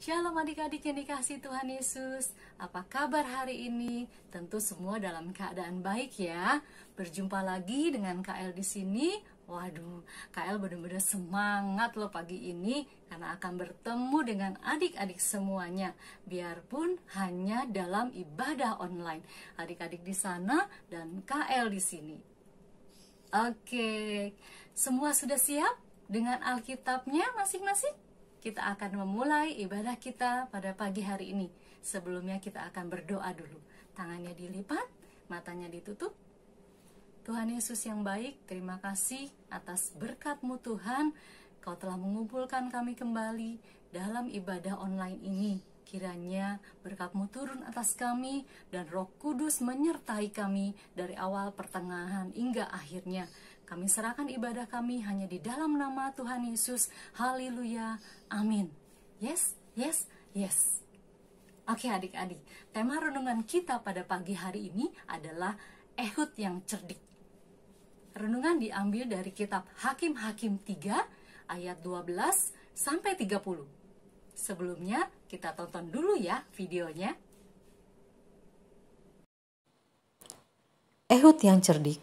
Shalom adik-adik yang dikasihi Tuhan Yesus. Apa kabar hari ini? Tentu semua dalam keadaan baik ya. Berjumpa lagi dengan KL di sini. Waduh, KL benar-benar semangat loh pagi ini karena akan bertemu dengan adik-adik semuanya. Biarpun hanya dalam ibadah online. Adik-adik di sana dan KL di sini. Oke, semua sudah siap dengan Alkitabnya masing-masing? Kita akan memulai ibadah kita pada pagi hari ini. Sebelumnya kita akan berdoa dulu. Tangannya dilipat, matanya ditutup. Tuhan Yesus yang baik, terima kasih atas berkat-Mu Tuhan. Kau telah mengumpulkan kami kembali dalam ibadah online ini. Kiranya berkat-Mu turun atas kami dan Roh Kudus menyertai kami dari awal, pertengahan, hingga akhirnya. Kami serahkan ibadah kami hanya di dalam nama Tuhan Yesus. Haleluya. Amin. Yes, yes, yes. Oke adik-adik, tema renungan kita pada pagi hari ini adalah Ehud yang cerdik. Renungan diambil dari kitab Hakim-Hakim 3 ayat 12 sampai 30. Sebelumnya kita tonton dulu ya videonya. Ehud yang cerdik.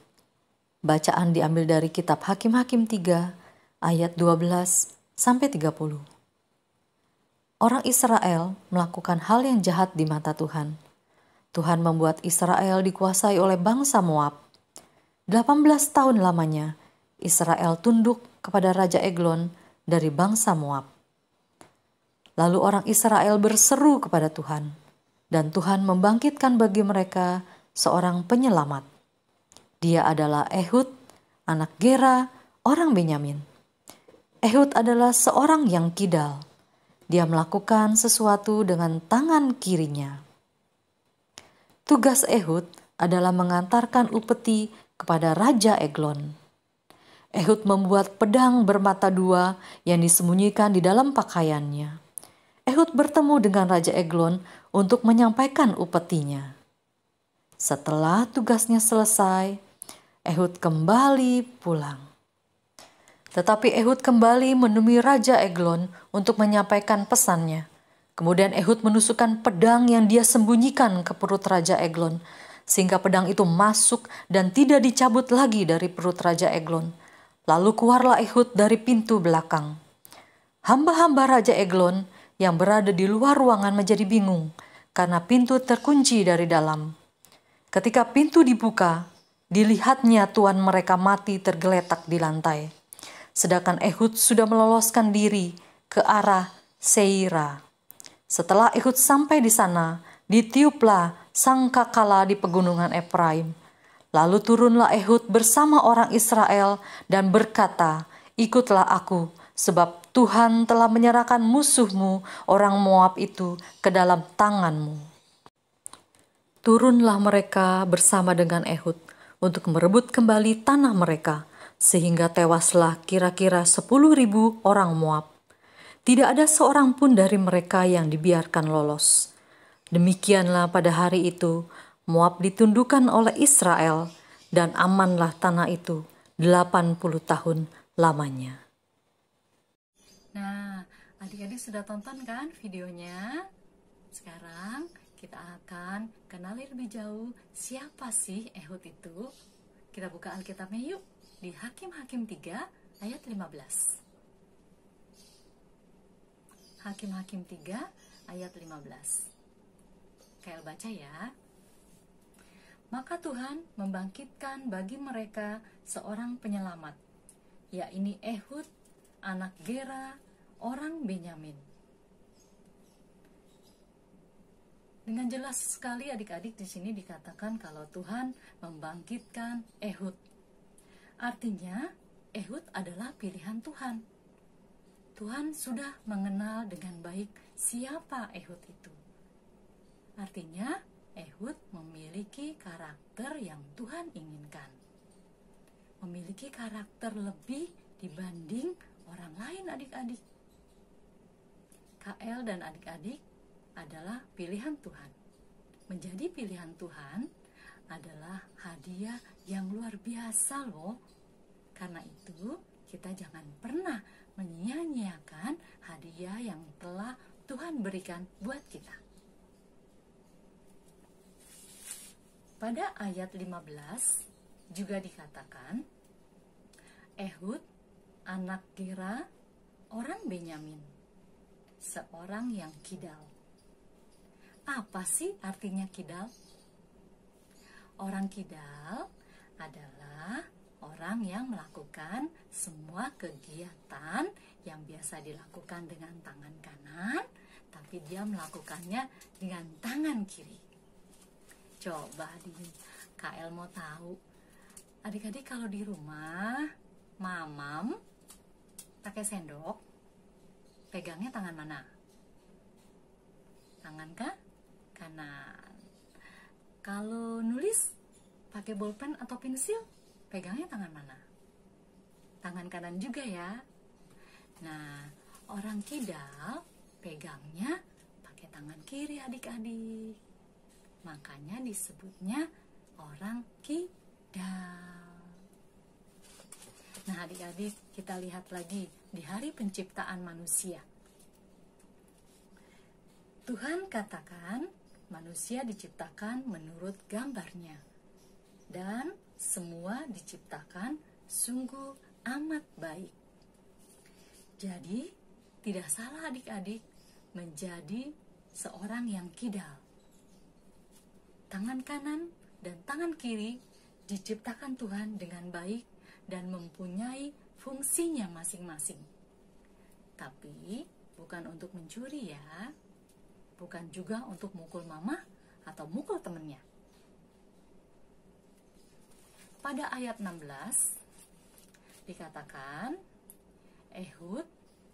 Bacaan diambil dari kitab Hakim-Hakim 3 ayat 12 sampai 30. Orang Israel melakukan hal yang jahat di mata Tuhan. Tuhan membuat Israel dikuasai oleh bangsa Moab. 18 tahun lamanya Israel tunduk kepada Raja Eglon dari bangsa Moab. Lalu orang Israel berseru kepada Tuhan, dan Tuhan membangkitkan bagi mereka seorang penyelamat. Dia adalah Ehud, anak Gera, orang Benyamin. Ehud adalah seorang yang kidal. Dia melakukan sesuatu dengan tangan kirinya. Tugas Ehud adalah mengantarkan upeti kepada Raja Eglon. Ehud membuat pedang bermata dua yang disembunyikan di dalam pakaiannya. Ehud bertemu dengan Raja Eglon untuk menyampaikan upetinya. Setelah tugasnya selesai, Ehud kembali pulang. Tetapi Ehud kembali menemui Raja Eglon untuk menyampaikan pesannya. Kemudian Ehud menusukkan pedang yang dia sembunyikan ke perut Raja Eglon, sehingga pedang itu masuk dan tidak dicabut lagi dari perut Raja Eglon. Lalu keluarlah Ehud dari pintu belakang. Hamba-hamba Raja Eglon yang berada di luar ruangan menjadi bingung karena pintu terkunci dari dalam. Ketika pintu dibuka, dilihatnya tuan mereka mati tergeletak di lantai. Sedangkan Ehud sudah meloloskan diri ke arah Seira. Setelah Ehud sampai di sana, ditiuplah sangkakala di pegunungan Efraim. Lalu turunlah Ehud bersama orang Israel dan berkata, "Ikutlah aku, sebab Tuhan telah menyerahkan musuhmu, orang Moab itu, ke dalam tanganmu." Turunlah mereka bersama dengan Ehud untuk merebut kembali tanah mereka, sehingga tewaslah kira-kira 10.000 orang Moab. Tidak ada seorang pun dari mereka yang dibiarkan lolos. Demikianlah pada hari itu, Moab ditundukkan oleh Israel, dan amanlah tanah itu 80 tahun lamanya. Nah, adik-adik sudah tonton kan videonya? Sekarang kita akan kenali lebih jauh siapa sih Ehud itu. Kita buka Alkitabnya yuk di Hakim-Hakim 3 ayat 15. Hakim-Hakim 3 ayat 15. Kayak baca ya. Maka Tuhan membangkitkan bagi mereka seorang penyelamat, yaitu Ehud, anak Gera, orang Benyamin. Dengan jelas sekali adik-adik di sini dikatakan kalau Tuhan membangkitkan Ehud. Artinya Ehud adalah pilihan Tuhan. Tuhan sudah mengenal dengan baik siapa Ehud itu. Artinya Ehud memiliki karakter yang Tuhan inginkan. Memiliki karakter lebih dibanding orang lain adik-adik. KL dan adik-adik adalah pilihan Tuhan. Menjadi pilihan Tuhan adalah hadiah yang luar biasa loh. Karena itu kita jangan pernah menyia-nyiakan hadiah yang telah Tuhan Tuhan berikan buat kita. Pada ayat 15 juga dikatakan, Ehud, anak Gera, orang Benyamin, seorang yang kidal. Apa sih artinya kidal? Orang kidal adalah orang yang melakukan semua kegiatan yang biasa dilakukan dengan tangan kanan, tapi dia melakukannya dengan tangan kiri. Coba KL mau tahu, adik-adik kalau di rumah, mamam pakai sendok, pegangnya tangan mana? Tangan kanan. Kalau nulis pakai bolpen atau pensil, pegangnya tangan mana? Tangan kanan juga ya. Nah, orang kidal pegangnya pakai tangan kiri adik-adik. Makanya disebutnya orang kidal. Nah adik-adik, kita lihat lagi di hari penciptaan manusia. Tuhan katakan manusia diciptakan menurut gambarnya, dan semua diciptakan sungguh amat baik. Jadi tidak salah adik-adik menjadi seorang yang kidal. Tangan kanan dan tangan kiri diciptakan Tuhan dengan baik dan mempunyai fungsinya masing-masing. Tapi bukan untuk mencuri ya, bukan juga untuk mukul mama atau mukul temennya. Pada ayat 16 dikatakan, Ehud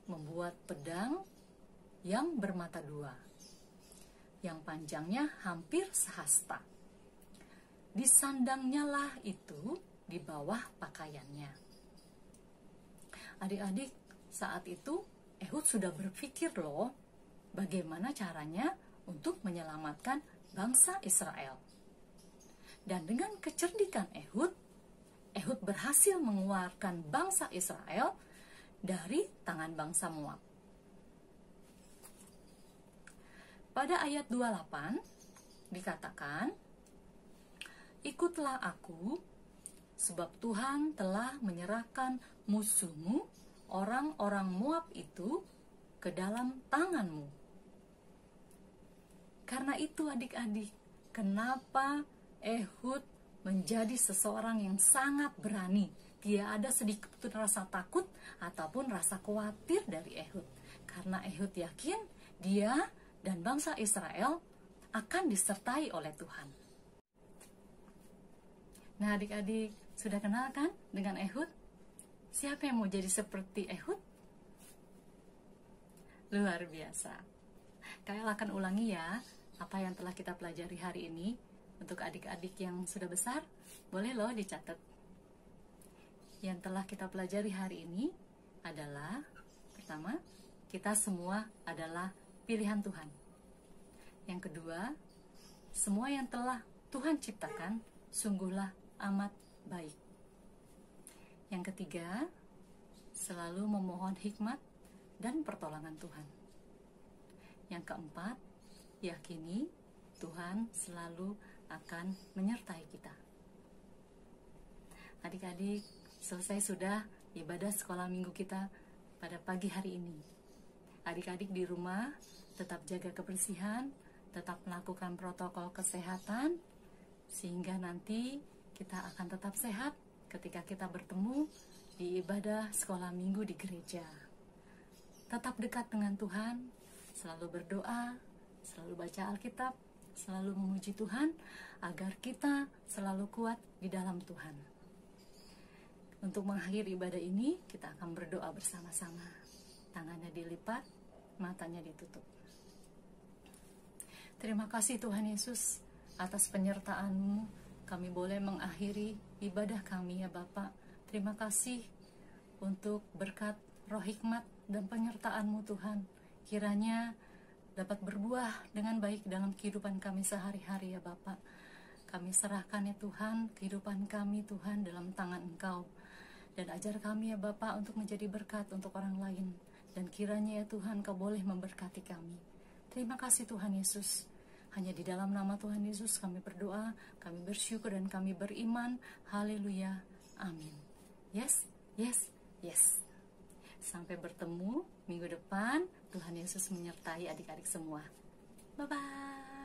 membuat pedang yang bermata dua, yang panjangnya hampir sehasta. Disandangnya lah itu di bawah pakaiannya. Adik-adik, saat itu Ehud sudah berpikir loh, bagaimana caranya untuk menyelamatkan bangsa Israel. Dan dengan kecerdikan Ehud berhasil mengeluarkan bangsa Israel dari tangan bangsa Moab. Pada ayat 28 dikatakan, ikutlah aku, sebab Tuhan telah menyerahkan musuhmu, orang-orang Moab itu, ke dalam tanganmu. Karena itu adik-adik, kenapa Ehud menjadi seseorang yang sangat berani. Tidak ada sedikit pun rasa takut ataupun rasa khawatir dari Ehud. Karena Ehud yakin dia dan bangsa Israel akan disertai oleh Tuhan. Nah adik-adik, sudah kenal kan dengan Ehud? Siapa yang mau jadi seperti Ehud? Luar biasa. Kalian akan ulangi ya apa yang telah kita pelajari hari ini. Untuk adik-adik yang sudah besar, boleh loh dicatat. Yang telah kita pelajari hari ini adalah, pertama, kita semua adalah pilihan Tuhan. Yang kedua, semua yang telah Tuhan ciptakan sungguhlah amat baik. Yang ketiga, selalu memohon hikmat dan pertolongan Tuhan. Yang keempat, yakini Tuhan selalu akan menyertai kita. Adik-adik, selesai sudah ibadah sekolah minggu kita pada pagi hari ini. Adik-adik di rumah tetap jaga kebersihan, tetap melakukan protokol kesehatan, sehingga nanti kita akan tetap sehat ketika kita bertemu di ibadah sekolah minggu di gereja. Tetap dekat dengan Tuhan, selalu berdoa, selalu baca Alkitab, selalu memuji Tuhan, agar kita selalu kuat di dalam Tuhan. Untuk mengakhiri ibadah ini, kita akan berdoa bersama-sama. Tangannya dilipat, matanya ditutup. Terima kasih Tuhan Yesus, atas penyertaan-Mu, kami boleh mengakhiri ibadah kami ya Bapak. Terima kasih untuk berkat roh hikmat dan penyertaan-Mu Tuhan. Kiranya dapat berbuah dengan baik dalam kehidupan kami sehari-hari ya Bapak. Kami serahkan ya Tuhan, kehidupan kami Tuhan dalam tangan Engkau. Dan ajar kami ya Bapak untuk menjadi berkat untuk orang lain. Dan kiranya ya Tuhan Kau boleh memberkati kami. Terima kasih Tuhan Yesus. Hanya di dalam nama Tuhan Yesus kami berdoa, kami bersyukur dan kami beriman. Haleluya. Amin. Yes, yes, yes. Sampai bertemu minggu depan. Tuhan Yesus menyertai adik-adik semua. Bye-bye.